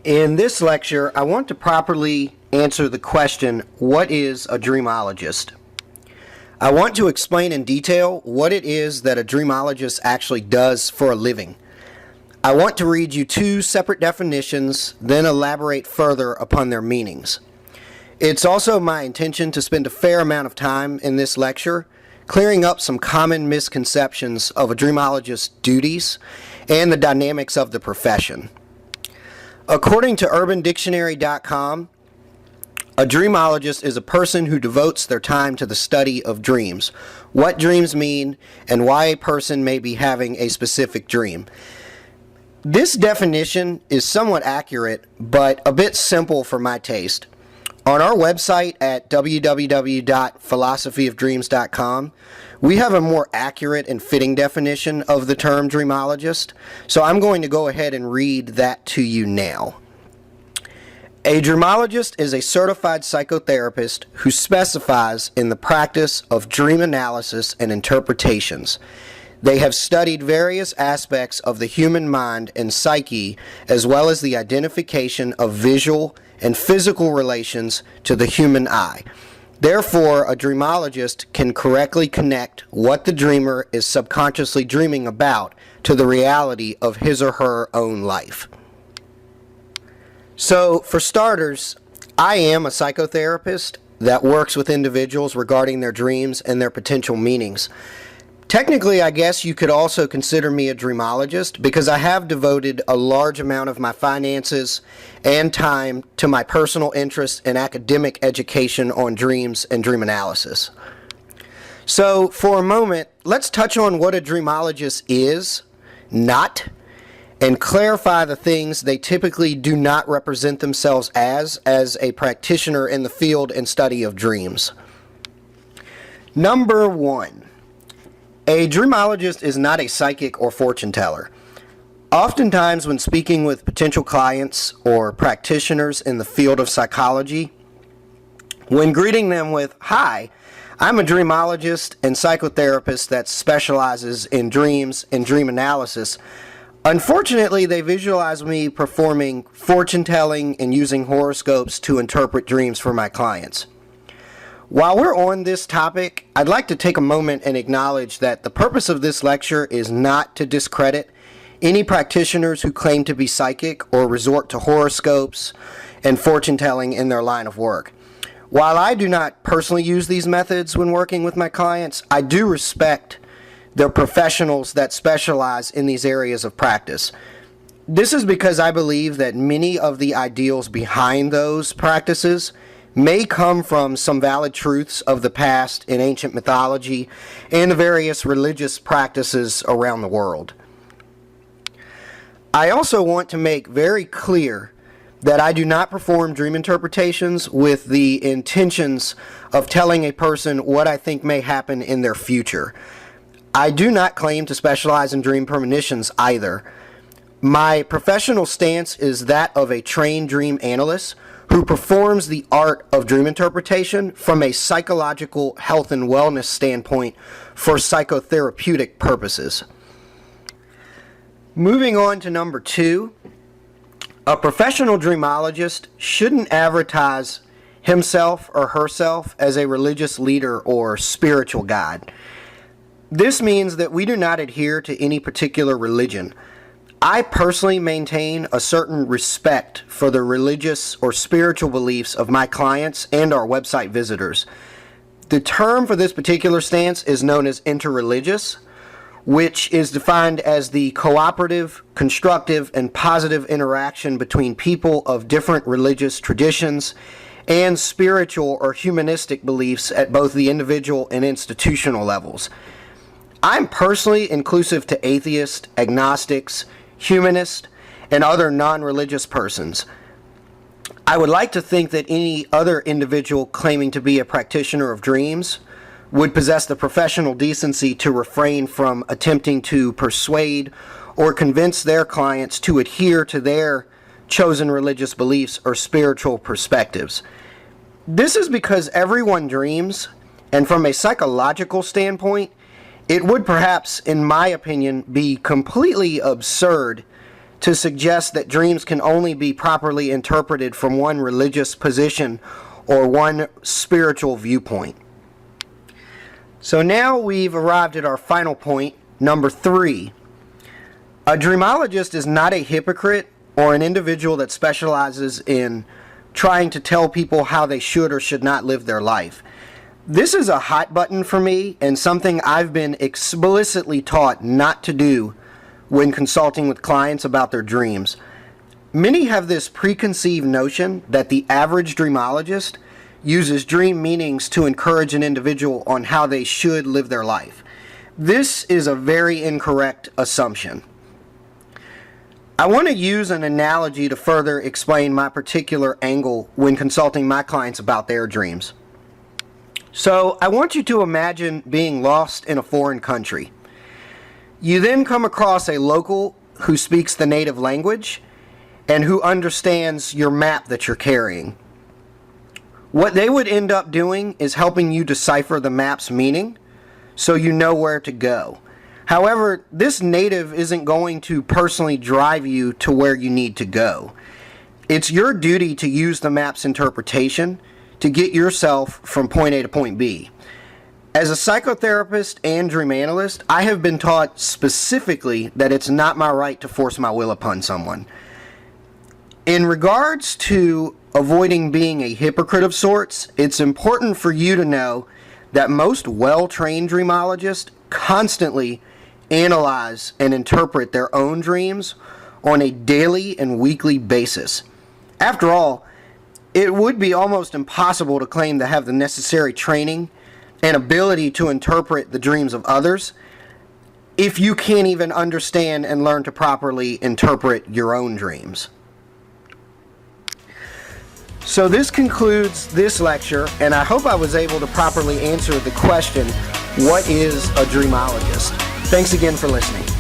In this lecture, I want to properly answer the question, what is a dreamologist? I want to explain in detail what it is that a dreamologist actually does for a living. I want to read you two separate definitions, then elaborate further upon their meanings. It's also my intention to spend a fair amount of time in this lecture clearing up some common misconceptions of a dreamologist's duties and the dynamics of the profession. According to UrbanDictionary.com, a dreamologist is a person who devotes their time to the study of dreams, what dreams mean, and why a person may be having a specific dream. This definition is somewhat accurate, but a bit simple for my taste. On our website at www.philosophyofdreams.com, we have a more accurate and fitting definition of the term dreamologist, so I'm going to go ahead and read that to you now. A dreamologist is a certified psychotherapist who specifies in the practice of dream analysis and interpretations. They have studied various aspects of the human mind and psyche, as well as the identification of visual and physical relations to the human eye. Therefore, a dreamologist can correctly connect what the dreamer is subconsciously dreaming about to the reality of his or her own life. So, for starters, I am a psychotherapist that works with individuals regarding their dreams and their potential meanings. Technically, I guess you could also consider me a dreamologist because I have devoted a large amount of my finances and time to my personal interest in academic education on dreams and dream analysis. So, for a moment, let's touch on what a dreamologist is, not, and clarify the things they typically do not represent themselves as a practitioner in the field and study of dreams. Number one. A dreamologist is not a psychic or fortune teller. Oftentimes when speaking with potential clients or practitioners in the field of psychology, when greeting them with, "Hi, I'm a dreamologist and psychotherapist that specializes in dreams and dream analysis," unfortunately they visualize me performing fortune telling and using horoscopes to interpret dreams for my clients. While we're on this topic, I'd like to take a moment and acknowledge that the purpose of this lecture is not to discredit any practitioners who claim to be psychic or resort to horoscopes and fortune telling in their line of work. While I do not personally use these methods when working with my clients, I do respect the professionals that specialize in these areas of practice. This is because I believe that many of the ideals behind those practices may come from some valid truths of the past in ancient mythology and the various religious practices around the world. I also want to make very clear that I do not perform dream interpretations with the intentions of telling a person what I think may happen in their future. I do not claim to specialize in dream premonitions either. My professional stance is that of a trained dream analyst who performs the art of dream interpretation from a psychological health and wellness standpoint for psychotherapeutic purposes. Moving on to number two, a professional dreamologist shouldn't advertise himself or herself as a religious leader or spiritual guide. This means that we do not adhere to any particular religion. I personally maintain a certain respect for the religious or spiritual beliefs of my clients and our website visitors. The term for this particular stance is known as interreligious, which is defined as the cooperative, constructive, and positive interaction between people of different religious traditions and spiritual or humanistic beliefs at both the individual and institutional levels. I'm personally inclusive to atheists, agnostics, humanists, and other non-religious persons. I would like to think that any other individual claiming to be a practitioner of dreams would possess the professional decency to refrain from attempting to persuade or convince their clients to adhere to their chosen religious beliefs or spiritual perspectives. This is because everyone dreams, and from a psychological standpoint, it would perhaps, in my opinion, be completely absurd to suggest that dreams can only be properly interpreted from one religious position or one spiritual viewpoint. So now we've arrived at our final point, number 3. A dreamologist is not a hypocrite or an individual that specializes in trying to tell people how they should or should not live their life. This is a hot button for me and something I've been explicitly taught not to do when consulting with clients about their dreams. Many have this preconceived notion that the average dreamologist uses dream meanings to encourage an individual on how they should live their life. This is a very incorrect assumption. I want to use an analogy to further explain my particular angle when consulting my clients about their dreams. So I want you to imagine being lost in a foreign country. You then come across a local who speaks the native language and who understands your map that you're carrying. What they would end up doing is helping you decipher the map's meaning so you know where to go. However, this native isn't going to personally drive you to where you need to go. It's your duty to use the map's interpretation to get yourself from point A to point B. As a psychotherapist and dream analyst, I have been taught specifically that it's not my right to force my will upon someone. In regards to avoiding being a hypocrite of sorts, it's important for you to know that most well-trained dreamologists constantly analyze and interpret their own dreams on a daily and weekly basis. After all, it would be almost impossible to claim to have the necessary training and ability to interpret the dreams of others if you can't even understand and learn to properly interpret your own dreams. So this concludes this lecture, and I hope I was able to properly answer the question, what is a dreamologist? Thanks again for listening.